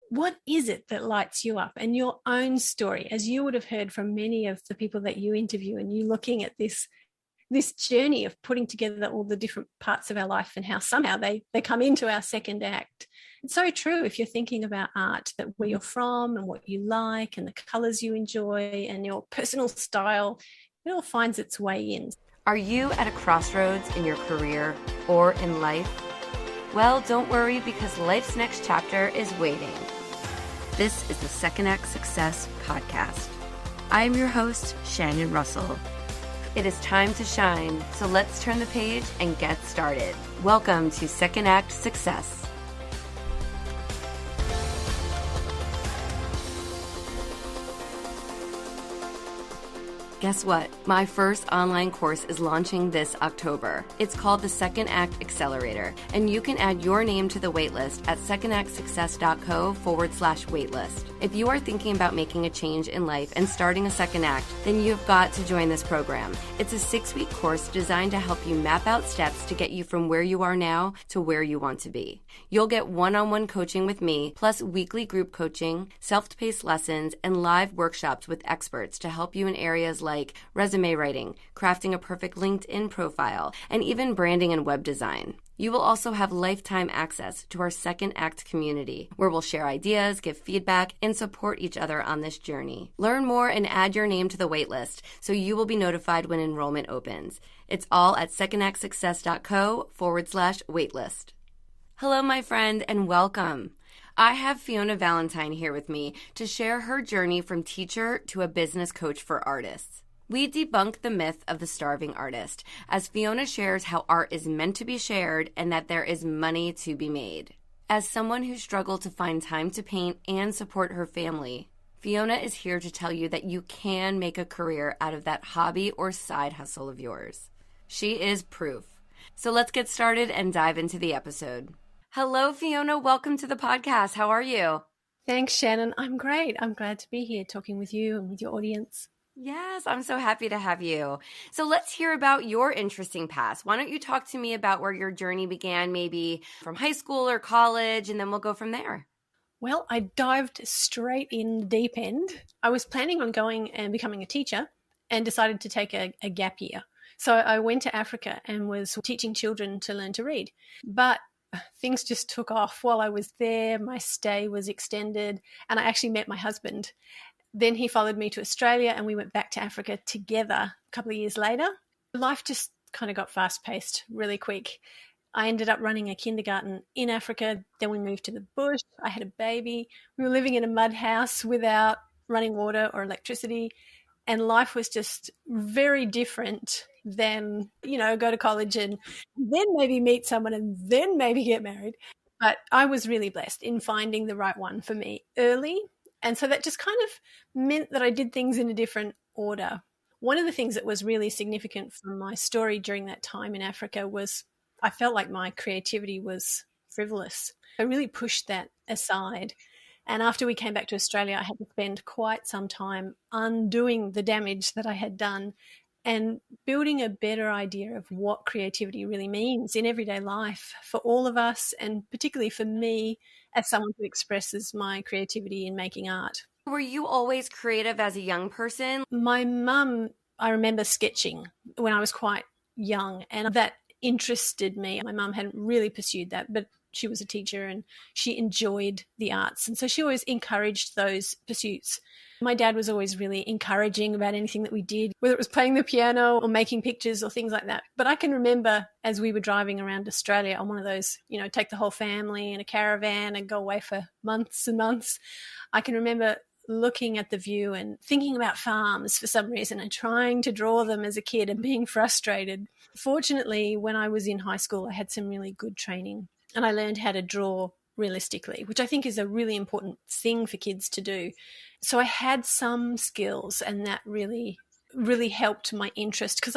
what is it that lights you up, and your own story, as you would have heard from many of the people that you interview, and you looking at this journey of putting together all the different parts of our life and how somehow they come into our second act. It's so true if you're thinking about art, that where you're from and what you like and the colors you enjoy and your personal style, it all finds its way in. Are you at a crossroads in your career or in life? Well, don't worry, because life's next chapter is waiting. This is the Second Act Success Podcast. I am your host, Shannon Russell. It is time to shine, so let's turn the page and get started. Welcome to Second Act Success. Guess what? My first online course is launching this October. It's called the Second Act Accelerator, and you can add your name to the waitlist at secondactsuccess.co/waitlist. If you are thinking about making a change in life and starting a second act, then you've got to join this program. It's a 6-week course designed to help you map out steps to get you from where you are now to where you want to be. You'll get one-on-one coaching with me, plus weekly group coaching, self-paced lessons, and live workshops with experts to help you in areas like resume writing, crafting a perfect LinkedIn profile, and even branding and web design. You will also have lifetime access to our Second Act community, where we'll share ideas, give feedback, and support each other on this journey. Learn more and add your name to the waitlist so you will be notified when enrollment opens. It's all at secondactsuccess.co/waitlist. Hello, my friend, and welcome. I have Fiona Valentine here with me to share her journey from teacher to a business coach for artists. We debunk the myth of the starving artist, as Fiona shares how art is meant to be shared and that there is money to be made. As someone who struggled to find time to paint and support her family, Fiona is here to tell you that you can make a career out of that hobby or side hustle of yours. She is proof. So let's get started and dive into the episode. Hello, Fiona. Welcome to the podcast. How are you? Thanks, Shannon. I'm great. I'm glad to be here talking with you and with your audience. Yes, I'm so happy to have you. So let's hear about your interesting past. Why don't you talk to me about where your journey began, maybe from high school or college, and then we'll go from there. Well, I dived straight in the deep end. I was planning on going and becoming a teacher and decided to take a gap year. So I went to Africa and was teaching children to learn to read. But things just took off while I was there. My stay was extended, and I actually met my husband. Then he followed me to Australia and we went back to Africa together a couple of years later. Life just kind of got fast-paced really quick. I ended up running a kindergarten in Africa. Then we moved to the bush. I had a baby. We were living in a mud house without running water or electricity. And life was just very different than, go to college and then maybe meet someone and then maybe get married. But I was really blessed in finding the right one for me early. And so that just kind of meant that I did things in a different order. One of the things that was really significant for my story during that time in Africa was I felt like my creativity was frivolous. I really pushed that aside. And after we came back to Australia, I had to spend quite some time undoing the damage that I had done and building a better idea of what creativity really means in everyday life for all of us, and particularly for me as someone who expresses my creativity in making art. Were you always creative as a young person? My mum, I remember sketching when I was quite young, and that interested me. My mum hadn't really pursued that, but she was a teacher and she enjoyed the arts. And so she always encouraged those pursuits. My dad was always really encouraging about anything that we did, whether it was playing the piano or making pictures or things like that. But I can remember as we were driving around Australia on one of those, take the whole family in a caravan and go away for months and months. I can remember looking at the view and thinking about farms for some reason and trying to draw them as a kid and being frustrated. Fortunately, when I was in high school, I had some really good training and I learned how to draw realistically, which I think is a really important thing for kids to do. So I had some skills, and that really, really helped my interest, because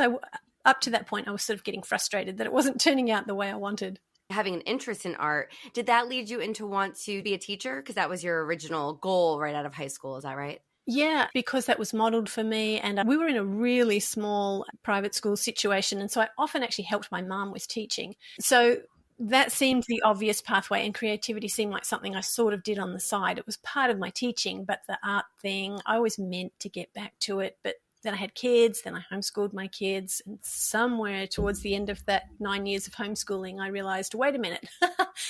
up to that point I was sort of getting frustrated that it wasn't turning out the way I wanted. Having an interest in art, did that lead you into want to be a teacher? Because that was your original goal right out of high school, is that right? Yeah, because that was modelled for me, and we were in a really small private school situation, and so I often actually helped my mum with teaching. So that seemed the obvious pathway, and creativity seemed like something I sort of did on the side. It was part of my teaching, but the art thing, I always meant to get back to it. But then I had kids, then I homeschooled my kids, and somewhere towards the end of that 9 years of homeschooling, I realized, wait a minute,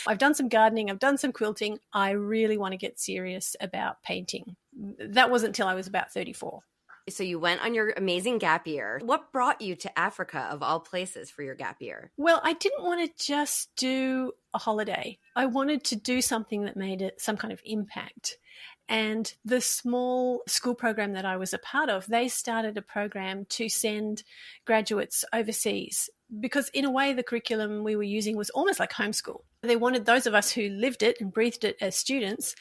I've done some gardening, I've done some quilting. I really want to get serious about painting. That wasn't until I was about 34. So you went on your amazing gap year. What brought you to Africa, of all places, for your gap year? Well, I didn't want to just do a holiday. I wanted to do something that made it some kind of impact. And the small school program that I was a part of, they started a program to send graduates overseas because in a way the curriculum we were using was almost like homeschool. They wanted those of us who lived it and breathed it as students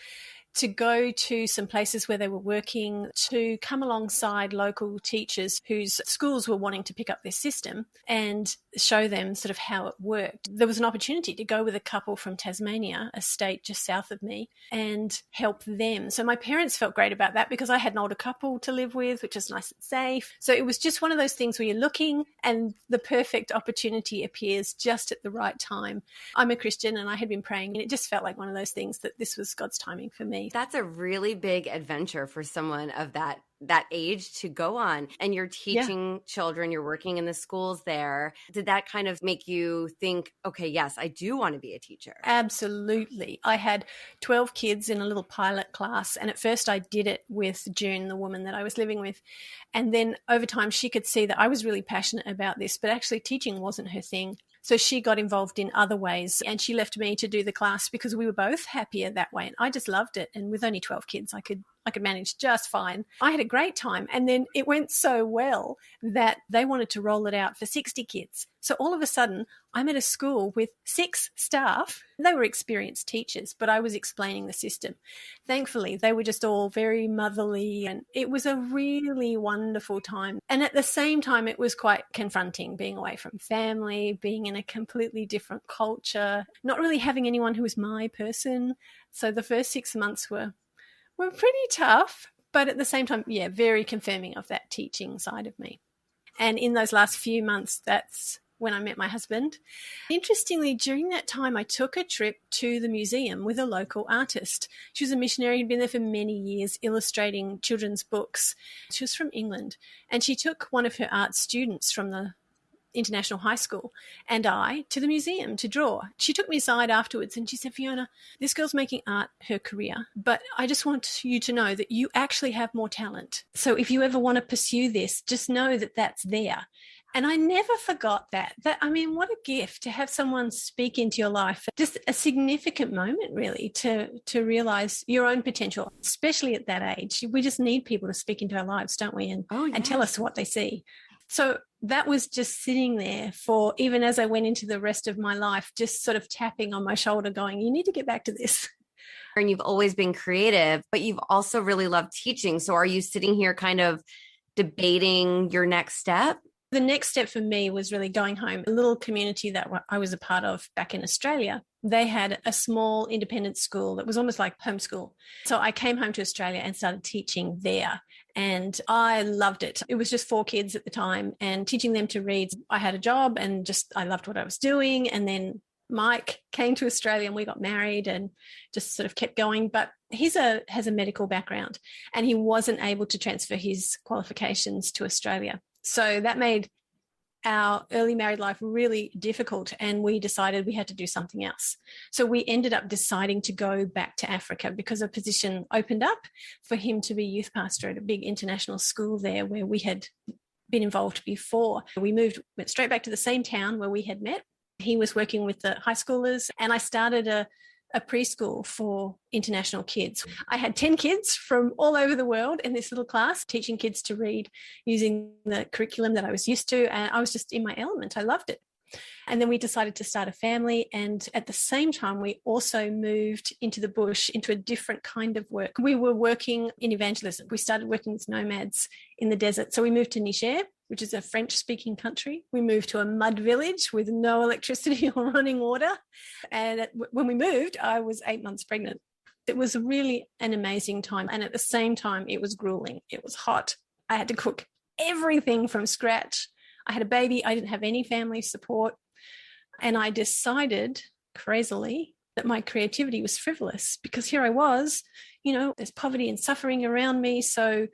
to go to some places where they were working, to come alongside local teachers whose schools were wanting to pick up their system and show them sort of how it worked. There was an opportunity to go with a couple from Tasmania, a state just south of me, and help them. So my parents felt great about that because I had an older couple to live with, which is nice and safe. So it was just one of those things where you're looking and the perfect opportunity appears just at the right time. I'm a Christian and I had been praying, and it just felt like one of those things that this was God's timing for me. That's a really big adventure for someone of that age to go on. And you're teaching children, you're working in the schools there. Did that kind of make you think, okay, yes, I do want to be a teacher? Absolutely. I had 12 kids in a little pilot class. And at first I did it with June, the woman that I was living with. And then over time, she could see that I was really passionate about this, but actually teaching wasn't her thing. So she got involved in other ways and she left me to do the class because we were both happier that way. And I just loved it. And with only 12 kids, I could manage just fine. I had a great time. And then it went so well that they wanted to roll it out for 60 kids. So all of a sudden, I'm at a school with 6 staff. They were experienced teachers, but I was explaining the system. Thankfully, they were just all very motherly, and it was a really wonderful time. And at the same time, it was quite confronting being away from family, being in a completely different culture, not really having anyone who was my person. So the first 6 months were pretty tough, but at the same time, very confirming of that teaching side of me. And in those last few months, that's when I met my husband. Interestingly, during that time, I took a trip to the museum with a local artist. She was a missionary who'd been there for many years, illustrating children's books. She was from England, and she took one of her art students from the International High School and I to the museum to draw. She took me aside afterwards and she said, Fiona, this girl's making art her career, but I just want you to know that you actually have more talent. So if you ever want to pursue this, just know that that's there. And I never forgot that. I mean, what a gift to have someone speak into your life. Just a significant moment, really, to realize your own potential, especially at that age. We just need people to speak into our lives, don't we? And tell us what they see. So that was just sitting there for, even as I went into the rest of my life, just sort of tapping on my shoulder going, you need to get back to this. And you've always been creative, but you've also really loved teaching. So are you sitting here kind of debating your next step? The next step for me was really going home. A little community that I was a part of back in Australia, they had a small independent school that was almost like homeschool. So I came home to Australia and started teaching there. And I loved it. It was just 4 kids at the time, and teaching them to read. I had a job and just I loved what I was doing. And then Mike came to Australia and we got married and just sort of kept going. But he has a medical background and he wasn't able to transfer his qualifications to Australia. So that made our early married life really difficult, and we decided we had to do something else. So we ended up deciding to go back to Africa because a position opened up for him to be youth pastor at a big international school there where we had been involved before. We went straight back to the same town where we had met. He was working with the high schoolers, and I started a preschool for international kids. I had 10 kids from all over the world in this little class, teaching kids to read using the curriculum that I was used to. And I was just in my element. I loved it. And then we decided to start a family. And at the same time, we also moved into the bush, into a different kind of work. We were working in evangelism. We started working with nomads in the desert. So we moved to Niger, which is a French-speaking country. We moved to a mud village with no electricity or running water. And when we moved, I was 8 months pregnant. It was really an amazing time. And at the same time, it was grueling. It was hot. I had to cook everything from scratch. I had a baby. I didn't have any family support. And I decided crazily that my creativity was frivolous, because here I was, there's poverty and suffering around me. So,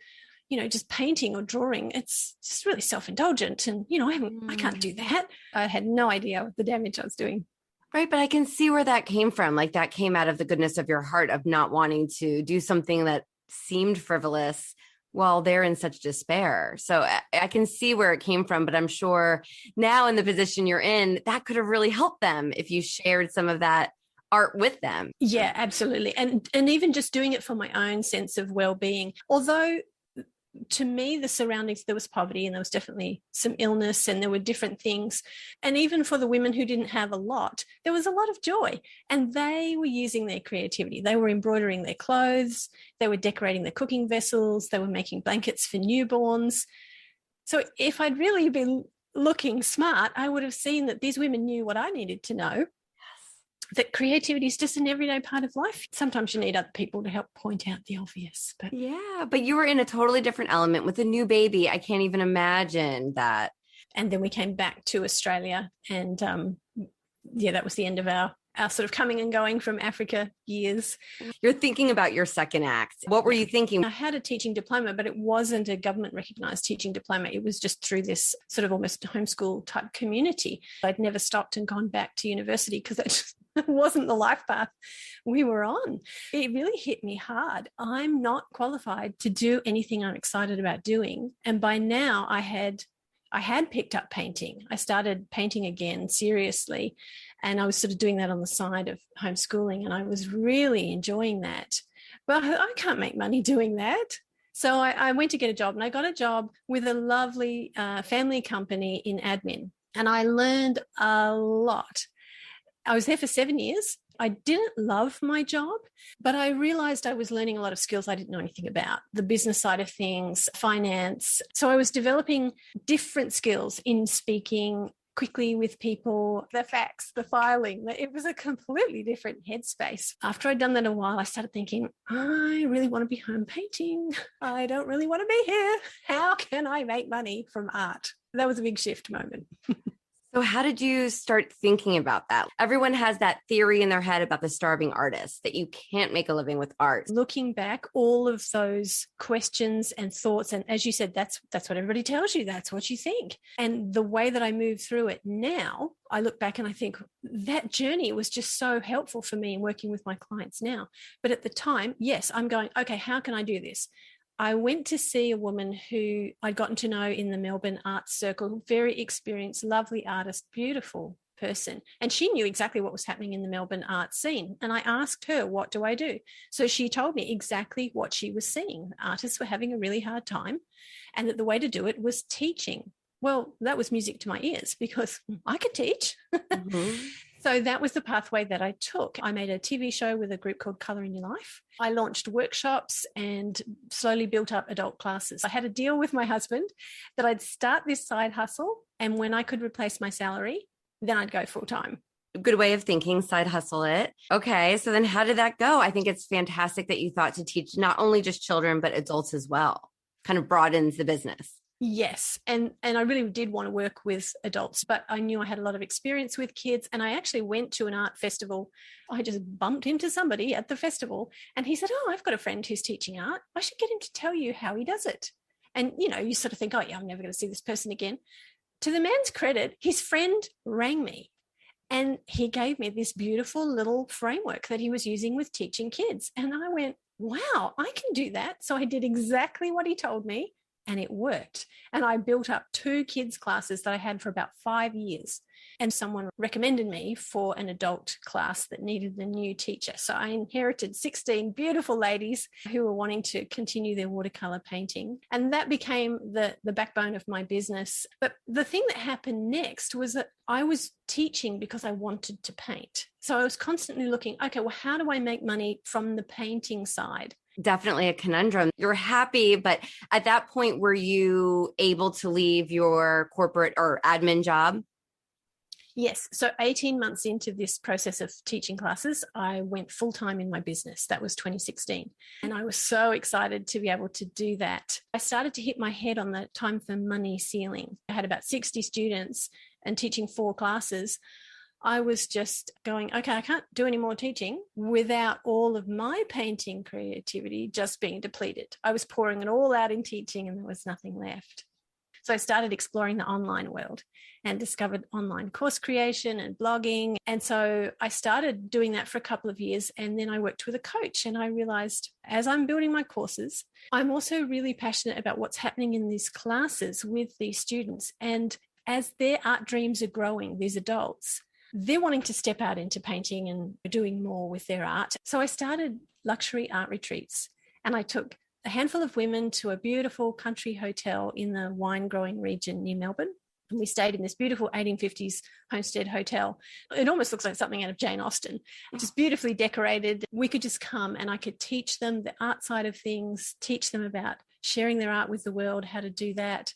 just painting or drawing, it's just really self-indulgent. And, I can't do that. I had no idea the damage I was doing. Right. But I can see where that came from. Like that came out of the goodness of your heart of not wanting to do something that seemed frivolous while they're in such despair. So I can see where it came from, but I'm sure now in the position you're in, that could have really helped them if you shared some of that art with them. Yeah, absolutely. And even just doing it for my own sense of well-being. Although to me, the surroundings, there was poverty and there was definitely some illness and there were different things. And even for the women who didn't have a lot, there was a lot of joy, and they were using their creativity. They were embroidering their clothes. They were decorating their cooking vessels. They were making blankets for newborns. So if I'd really been looking smart, I would have seen that these women knew what I needed to know. That creativity is just an everyday part of life. Sometimes you need other people to help point out the obvious. But yeah, but you were in a totally different element with a new baby. I can't even imagine that. And then we came back to Australia, and that was the end of our sort of coming and going from Africa years. You're thinking about your second act. What were you thinking? I had a teaching diploma, but it wasn't a government recognized teaching diploma. It was just through this sort of almost homeschool type community. I'd never stopped and gone back to university because that just wasn't the life path we were on. It really hit me hard. I'm not qualified to do anything I'm excited about doing. And by now I had picked up painting. I started painting again seriously. And I was sort of doing that on the side of homeschooling. And I was really enjoying that. But I can't make money doing that. So I went to get a job, and I got a job with a lovely family company in admin. And I learned a lot. I was there for 7 years. I didn't love my job, but I realized I was learning a lot of skills I didn't know anything about, the business side of things, finance. So I was developing different skills in speaking quickly with people, the fax, the filing. It was a completely different headspace. After I'd done that a while, I started thinking, I really want to be home painting. I don't really want to be here. How can I make money from art? That was a big shift moment. So how did you start thinking about that? Everyone has that theory in their head about the starving artist, that you can't make a living with art. Looking back, all of those questions and thoughts, and as you said, that's what everybody tells you. That's what you think. And the way that I move through it now, I look back and I think that journey was just so helpful for me in working with my clients now. But at the time, yes, I'm going, okay, how can I do this? I went to see a woman who I'd gotten to know in the Melbourne Arts Circle, very experienced, lovely artist, beautiful person. And she knew exactly what was happening in the Melbourne art scene. And I asked her, what do I do? So she told me exactly what she was seeing. Artists were having a really hard time, and that the way to do it was teaching. Well, that was music to my ears because I could teach. Mm-hmm. So that was the pathway that I took. I made a TV show with a group called Colour in Your Life. I launched workshops and slowly built up adult classes. I had a deal with my husband that I'd start this side hustle, and when I could replace my salary, then I'd go full time. Good way of thinking, side hustle it. Okay, so then how did that go? I think it's fantastic that you thought to teach not only just children, but adults as well. Kind of broadens the business. Yes. And I really did want to work with adults, but I knew I had a lot of experience with kids. And I actually went to an art festival. I just bumped into somebody at the festival, and he said, oh, I've got a friend who's teaching art. I should get him to tell you how he does it. And, you sort of think, oh, yeah, I'm never going to see this person again. To the man's credit, his friend rang me, and he gave me this beautiful little framework that he was using with teaching kids. And I went, wow, I can do that. So I did exactly what he told me. And it worked. And I built up 2 kids' classes that I had for about 5 years. And someone recommended me for an adult class that needed a new teacher. So I inherited 16 beautiful ladies who were wanting to continue their watercolor painting. And that became the backbone of my business. But the thing that happened next was that I was teaching because I wanted to paint. So I was constantly looking, okay, well, how do I make money from the painting side? Definitely a conundrum. You're happy, but at that point, were you able to leave your corporate or admin job? Yes. So 18 months into this process of teaching classes, I went full-time in my business. That was 2016. And I was so excited to be able to do that. I started to hit my head on the time for money ceiling. I had about 60 students and teaching 4 classes. I was just going, okay, I can't do any more teaching without all of my painting creativity just being depleted. I was pouring it all out in teaching and there was nothing left. So I started exploring the online world and discovered online course creation and blogging. And so I started doing that for a couple of years. And then I worked with a coach and I realized as I'm building my courses, I'm also really passionate about what's happening in these classes with these students. And as their art dreams are growing, these adults, they're wanting to step out into painting and doing more with their art. So I started luxury art retreats and I took a handful of women to a beautiful country hotel in the wine growing region near Melbourne. And we stayed in this beautiful 1850s homestead hotel. It almost looks like something out of Jane Austen, just beautifully decorated. We could just come and I could teach them the art side of things, teach them about sharing their art with the world, how to do that.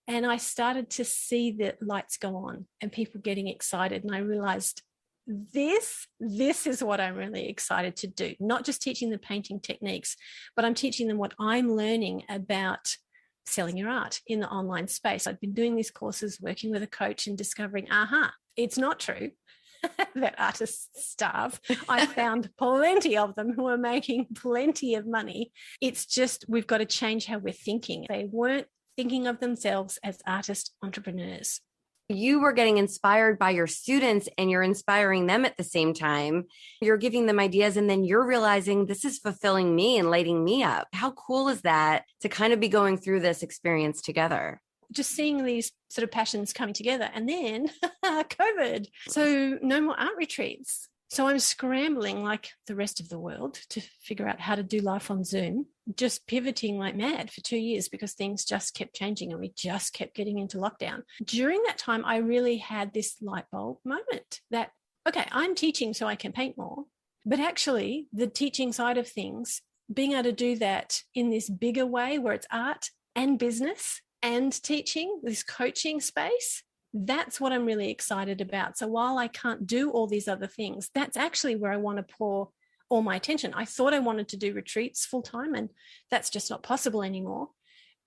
And I started to see the lights go on and people getting excited. And I realized this is what I'm really excited to do. Not just teaching the painting techniques, but I'm teaching them what I'm learning about selling your art in the online space. I've been doing these courses, working with a coach and discovering, it's not true that artists starve. I found plenty of them who are making plenty of money. It's just, we've got to change how we're thinking. They weren't thinking of themselves as artist entrepreneurs. You were getting inspired by your students and you're inspiring them at the same time. You're giving them ideas and then you're realizing this is fulfilling me and lighting me up. How cool is that to kind of be going through this experience together? Just seeing these sort of passions coming together and then COVID. So no more art retreats. So I'm scrambling like the rest of the world to figure out how to do life on Zoom, just pivoting like mad for 2 years because things just kept changing and we just kept getting into lockdown. During that time, I really had this light bulb moment that, okay, I'm teaching so I can paint more, but actually the teaching side of things, being able to do that in this bigger way where it's art and business and teaching, this coaching space, that's what I'm really excited about. So while I can't do all these other things, that's actually where I want to pour all my attention. I thought I wanted to do retreats full time, and that's just not possible anymore.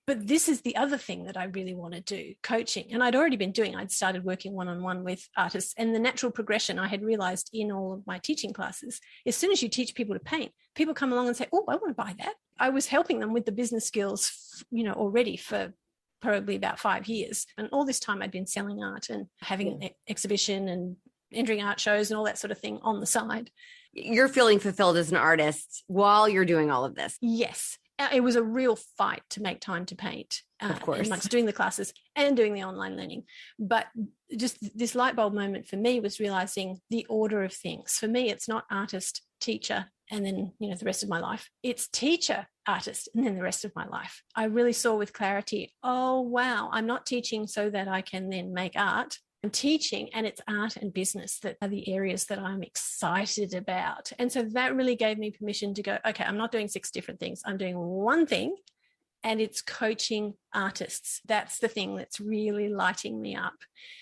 But this is the other thing that I really want to do, coaching. And I'd already been doing, I'd started working one-on-one with artists, and the natural progression I had realized in all of my teaching classes, as soon as you teach people to paint, people come along and say, oh, I want to buy that. I was helping them with the business skills, already for probably about 5 years. And all this time I'd been selling art and having an exhibition and entering art shows and all that sort of thing on the side. You're feeling fulfilled as an artist while you're doing all of this. Yes. It was a real fight to make time to paint. Of course. Amongst doing the classes and doing the online learning. But just this light bulb moment for me was realizing the order of things. For me, it's not artist, teacher, and then, the rest of my life. It's teacher, artist, and then the rest of my life. I really saw with clarity, oh, wow, I'm not teaching so that I can then make art. I'm teaching, and it's art and business that are the areas that I'm excited about. And so that really gave me permission to go, okay, I'm not doing 6 different things. I'm doing one thing, and it's coaching artists. That's the thing that's really lighting me up.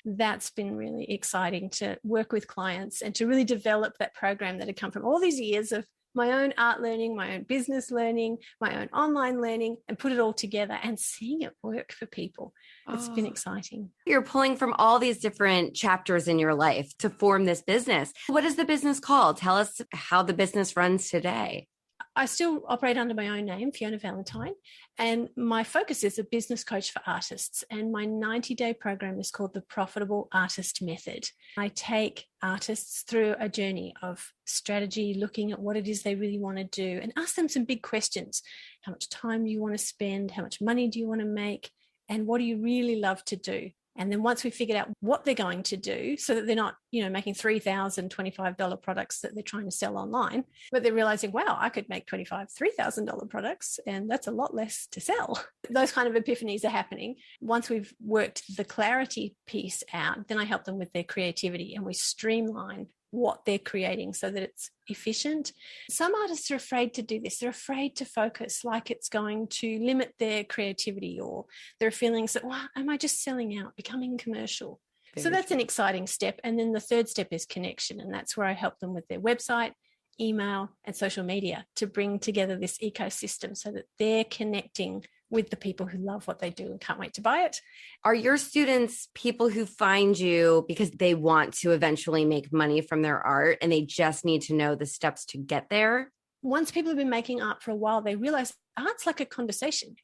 That's been really exciting to work with clients and to really develop that program that had come from all these years of my own art learning, my own business learning, my own online learning, and put it all together and seeing it work for people. It's been exciting. You're pulling from all these different chapters in your life to form this business. What is the business called? Tell us how the business runs today. I still operate under my own name, Fiona Valentine, and my focus is a business coach for artists. And my 90-day program is called the Profitable Artist Method. I take artists through a journey of strategy, looking at what it is they really want to do and ask them some big questions. How much time do you want to spend? How much money do you want to make? And what do you really love to do? And then once we figured out what they're going to do so that they're not, making $3,025 products that they're trying to sell online, but they're realizing, wow, I could make $3,000 products and that's a lot less to sell. Those kind of epiphanies are happening. Once we've worked the clarity piece out, then I help them with their creativity and we streamline what they're creating so that it's efficient. Some artists are afraid to do this. They're afraid to focus like it's going to limit their creativity, or there are feelings that, well, am I just selling out, becoming commercial? So that's an exciting step. And then the third step is connection. And that's where I help them with their website, email, and social media to bring together this ecosystem so that they're connecting with the people who love what they do and can't wait to buy it. Are your students people who find you because they want to eventually make money from their art and they just need to know the steps to get there? Once people have been making art for a while, they realize art's like a conversation.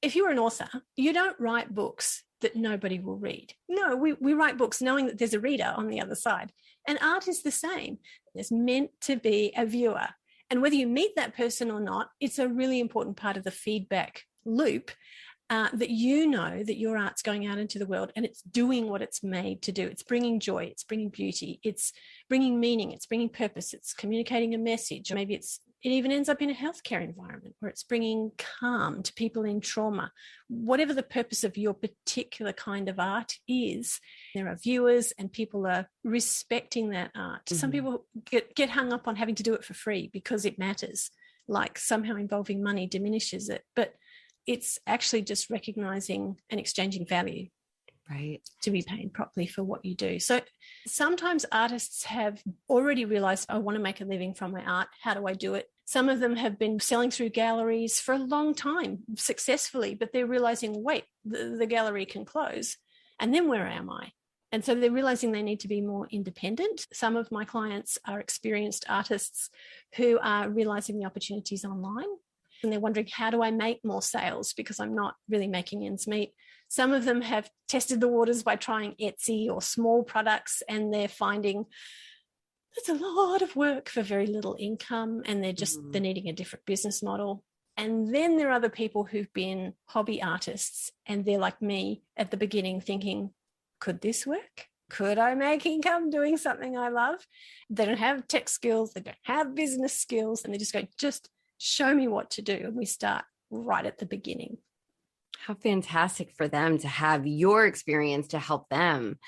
If you're an author, you don't write books that nobody will read. No, we write books knowing that there's a reader on the other side. And art is the same. It's meant to be a viewer. And whether you meet that person or not, it's a really important part of the feedback loop, that you know that your art's going out into the world and it's doing what it's made to do. It's bringing joy, it's bringing beauty, it's bringing meaning, it's bringing purpose, it's communicating a message. Maybe it even ends up in a healthcare environment where it's bringing calm to people in trauma. Whatever the purpose of your particular kind of art is, there are viewers and people are respecting that art. Some people get hung up on having to do it for free because it matters, like somehow involving money diminishes it. But it's actually just recognizing and exchanging value, right, to be paid properly for what you do. So sometimes artists have already realized, I want to make a living from my art. How do I do it? Some of them have been selling through galleries for a long time successfully, but they're realizing, wait, the gallery can close. And then where am I? And so they're realizing they need to be more independent. Some of my clients are experienced artists who are realizing the opportunities online. And they're wondering, how do I make more sales? Because I'm not really making ends meet. Some of them have tested the waters by trying Etsy or small products, and they're finding it's a lot of work for very little income, and they're needing a different business model. And then there are other people who've been hobby artists, and they're like me at the beginning thinking, could this work? Could I make income doing something I love? They don't have tech skills, they don't have business skills, and they just go, just show me what to do. And we start right at the beginning. How fantastic for them to have your experience to help them.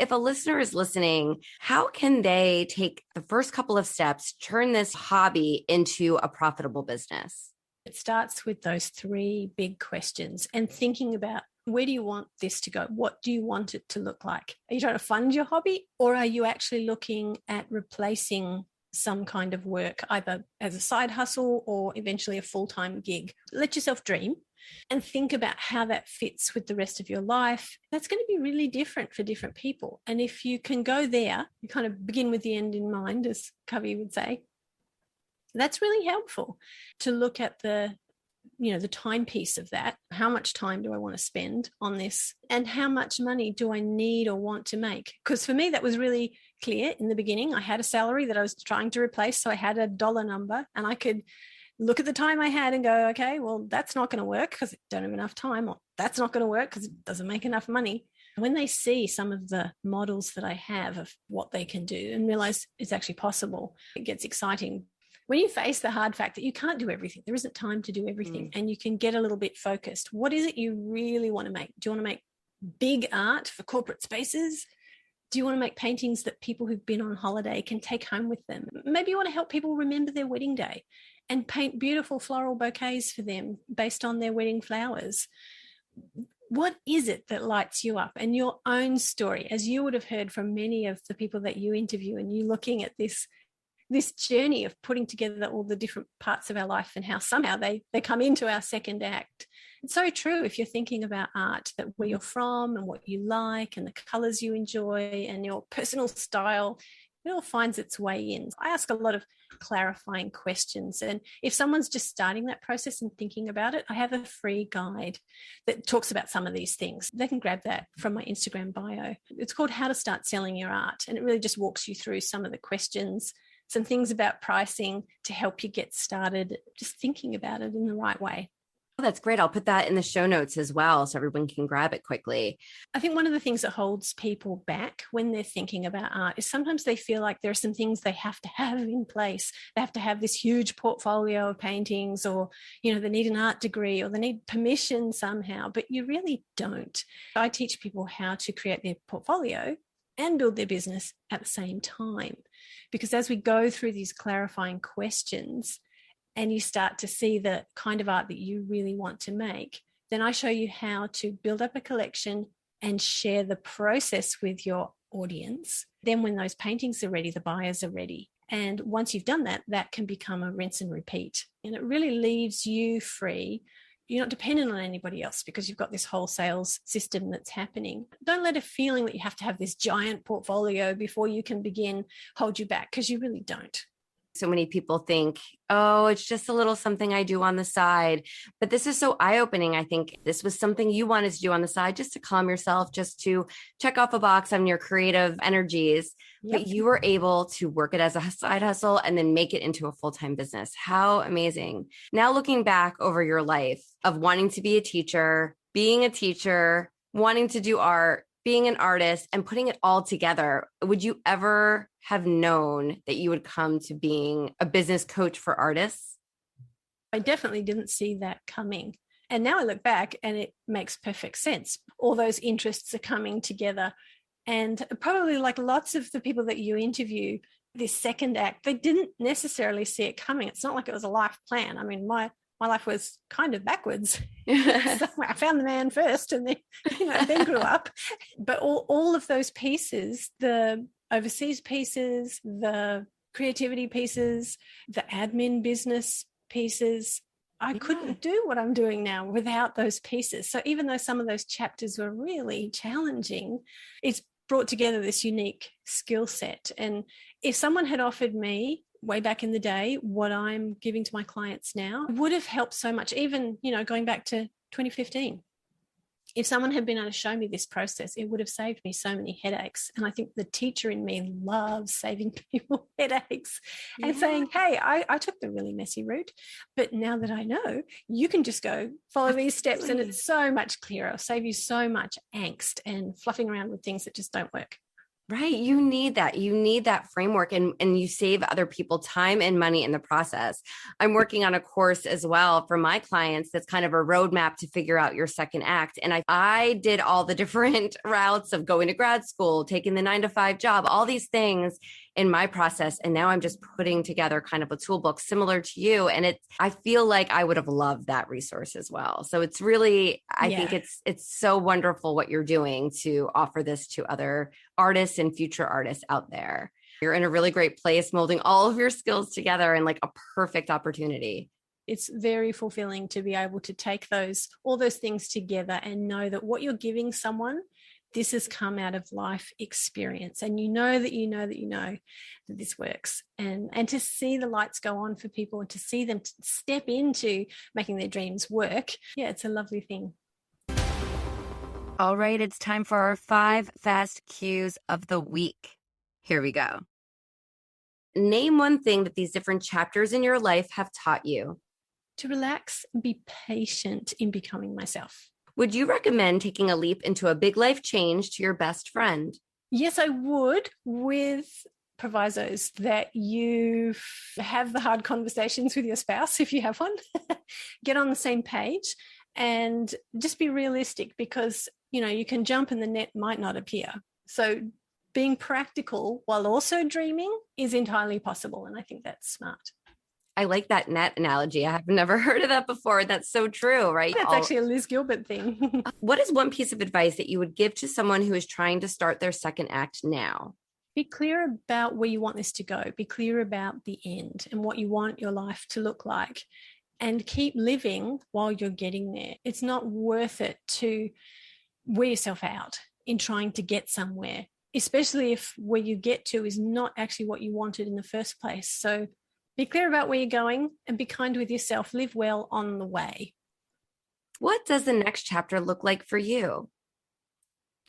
If a listener is listening, how can they take the first couple of steps, turn this hobby into a profitable business? It starts with those three big questions and thinking about, where do you want this to go? What do you want it to look like? Are you trying to fund your hobby, or are you actually looking at replacing some kind of work, either as a side hustle or eventually a full-time gig? Let yourself dream and think about how that fits with the rest of your life. That's going to be really different for different people. And if you can go there, you kind of begin with the end in mind, as Covey would say, that's really helpful to look at the timepiece of that. How much time do I want to spend on this? And how much money do I need or want to make? Because for me, that was really clear in the beginning. I had a salary that I was trying to replace. So I had a dollar number, and I could look at the time I had and go, okay, well, that's not going to work because I don't have enough time, or that's not going to work because it doesn't make enough money. When they see some of the models that I have of what they can do and realize it's actually possible, it gets exciting. When you face the hard fact that you can't do everything, there isn't time to do everything, and you can get a little bit focused. What is it you really want to make? Do you want to make big art for corporate spaces? Do you want to make paintings that people who've been on holiday can take home with them? Maybe you want to help people remember their wedding day and paint beautiful floral bouquets for them based on their wedding flowers. What is it that lights you up? And your own story, as you would have heard from many of the people that you interview, and you looking at this journey of putting together all the different parts of our life and how somehow they come into our second act. It's so true if you're thinking about art, that where you're from and what you like and the colors you enjoy and your personal style, it all finds its way in. I ask a lot of clarifying questions. And if someone's just starting that process and thinking about it, I have a free guide that talks about some of these things. They can grab that from my Instagram bio. It's called How to Start Selling Your Art. And it really just walks you through some of the questions, some things about pricing to help you get started, just thinking about it in the right way. Oh, that's great. I'll put that in the show notes as well so everyone can grab it quickly. I think one of the things that holds people back when they're thinking about art is sometimes they feel like there are some things they have to have in place. They have to have this huge portfolio of paintings, or, they need an art degree, or they need permission somehow, but you really don't. I teach people how to create their portfolio and build their business at the same time. Because as we go through these clarifying questions and you start to see the kind of art that you really want to make, then I show you how to build up a collection and share the process with your audience. Then when those paintings are ready, the buyers are ready. And once you've done that, that can become a rinse and repeat. And it really leaves you free you're not dependent on anybody else because you've got this whole sales system that's happening. Don't let a feeling that you have to have this giant portfolio before you can begin hold you back, because you really don't. So many people think, oh, it's just a little something I do on the side. But this is so eye-opening. I think this was something you wanted to do on the side just to calm yourself, just to check off a box on your creative energies. Yep. But you were able to work it as a side hustle and then make it into a full-time business. How amazing. Now, looking back over your life of wanting to be a teacher, being a teacher, wanting to do art, being an artist, and putting it all together, would you ever have known that you would come to being a business coach for artists? I definitely didn't see that coming. And now I look back and it makes perfect sense. All those interests are coming together. And probably like lots of the people that you interview, this second act, they didn't necessarily see it coming. It's not like it was a life plan. I mean, my life was kind of backwards. So I found the man first and then, then grew up. But all of those pieces, the overseas pieces, the creativity pieces, the admin business pieces, I couldn't do what I'm doing now without those pieces. So even though some of those chapters were really challenging, it's brought together this unique skill set. And if someone had offered me way back in the day what I'm giving to my clients now, it would have helped so much. Even, going back to 2015, if someone had been able to show me this process, it would have saved me so many headaches. And I think the teacher in me loves saving people headaches and saying, hey, I took the really messy route, but now that I know, you can just go follow these steps and it's so much clearer. It'll save you so much angst and fluffing around with things that just don't work. Right. You need that. You need that framework, and you save other people time and money in the process. I'm working on a course as well for my clients that's kind of a roadmap to figure out your second act. And I did all the different routes of going to grad school, taking the 9-to-5 job, all these things in my process. And now I'm just putting together kind of a toolbook similar to you. And I feel like I would have loved that resource as well. So it's really, I think it's so wonderful what you're doing to offer this to other artists and future artists out there. You're in a really great place, molding all of your skills together in like a perfect opportunity. It's very fulfilling to be able to take all those things together and know that what you're giving someone, this has come out of life experience. And that this works. And to see the lights go on for people and to see them step into making their dreams work. Yeah, it's a lovely thing. All right, it's time for our 5 fast cues of the week. Here we go. Name one thing that these different chapters in your life have taught you. To relax and be patient in becoming myself. Would you recommend taking a leap into a big life change to your best friend? Yes, I would, with provisos that you have the hard conversations with your spouse, if you have one, get on the same page and just be realistic, because, you can jump and the net might not appear. So being practical while also dreaming is entirely possible. And I think that's smart. I like that net analogy. I have never heard of that before. That's so true, right? That's actually a Liz Gilbert thing. What is one piece of advice that you would give to someone who is trying to start their second act now? Be clear about where you want this to go. Be clear about the end and what you want your life to look like, and keep living while you're getting there. It's not worth it to wear yourself out in trying to get somewhere, especially if where you get to is not actually what you wanted in the first place. So be clear about where you're going and be kind with yourself. Live well on the way. What does the next chapter look like for you?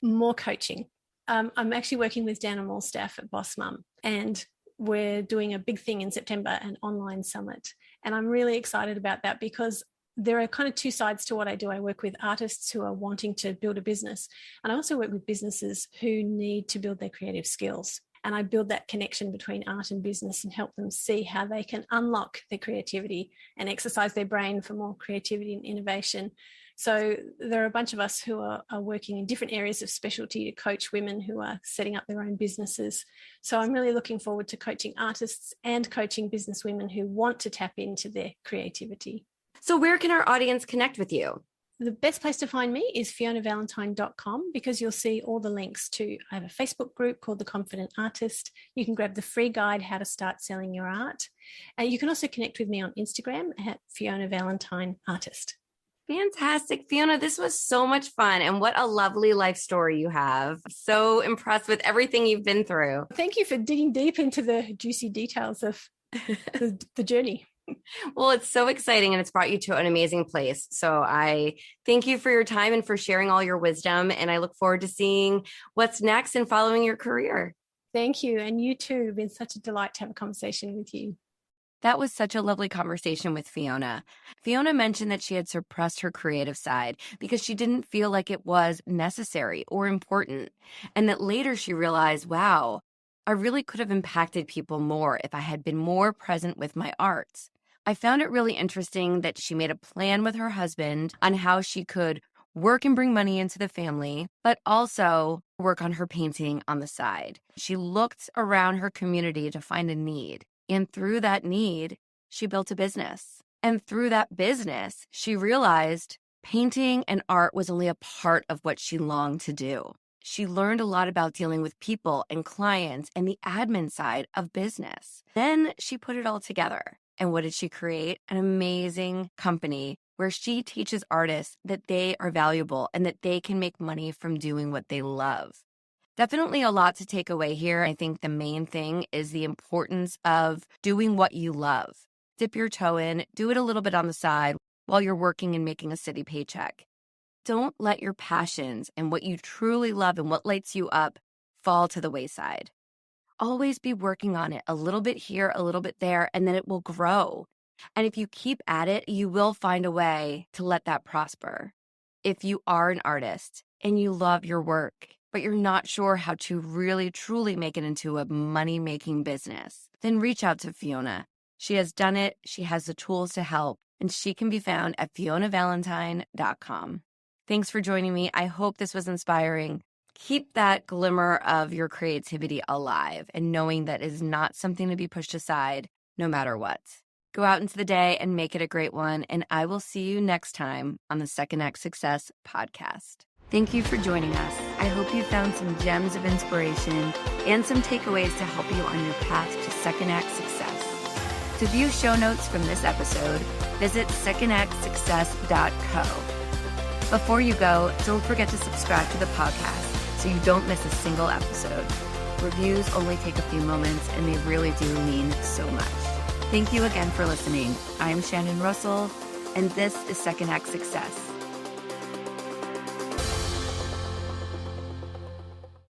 More coaching. I'm actually working with Dan and Staff at Boss Mum, and we're doing a big thing in September, an online summit. And I'm really excited about that because there are kind of 2 sides to what I do. I work with artists who are wanting to build a business, and I also work with businesses who need to build their creative skills. And I build that connection between art and business and help them see how they can unlock their creativity and exercise their brain for more creativity and innovation. So there are a bunch of us who are working in different areas of specialty to coach women who are setting up their own businesses. So I'm really looking forward to coaching artists and coaching business women who want to tap into their creativity. So where can our audience connect with you? The best place to find me is fionavalentine.com, because you'll see all the links to, I have a Facebook group called The Confident Artist. You can grab the free guide, How to Start Selling Your Art. You can also connect with me on Instagram at Fiona Valentine Artist. Fantastic. Fiona, this was so much fun. And what a lovely life story you have. So impressed with everything you've been through. Thank you for digging deep into the juicy details of the journey. Well, it's so exciting and it's brought you to an amazing place. So I thank you for your time and for sharing all your wisdom. And I look forward to seeing what's next and following your career. Thank you. And you too. It's been such a delight to have a conversation with you. That was such a lovely conversation with Fiona. Fiona mentioned that she had suppressed her creative side because she didn't feel like it was necessary or important. And that later she realized, wow, I really could have impacted people more if I had been more present with my arts. I found it really interesting that she made a plan with her husband on how she could work and bring money into the family, but also work on her painting on the side. She looked around her community to find a need. And through that need, she built a business. And through that business, she realized painting and art was only a part of what she longed to do. She learned a lot about dealing with people and clients and the admin side of business. Then she put it all together. And what did she create? An amazing company where she teaches artists that they are valuable and that they can make money from doing what they love. Definitely a lot to take away here. I think the main thing is the importance of doing what you love. Dip your toe in, do it a little bit on the side while you're working and making a steady paycheck. Don't let your passions and what you truly love and what lights you up fall to the wayside. Always be working on it a little bit here, a little bit there, and then it will grow. And if you keep at it, you will find a way to let that prosper. If you are an artist and you love your work, but you're not sure how to really, truly make it into a money-making business, then reach out to Fiona. She has done it, she has the tools to help, and she can be found at FionaValentine.com. Thanks for joining me. I hope this was inspiring. Keep that glimmer of your creativity alive and knowing that is not something to be pushed aside no matter what. Go out into the day and make it a great one, and I will see you next time on the Second Act Success podcast. Thank you for joining us. I hope you found some gems of inspiration and some takeaways to help you on your path to Second Act Success. To view show notes from this episode, visit secondactsuccess.co. Before you go, don't forget to subscribe to the podcast so you don't miss a single episode. Reviews only take a few moments and they really do mean so much. Thank you again for listening. I'm Shannon Russell, and this is Second Act Success.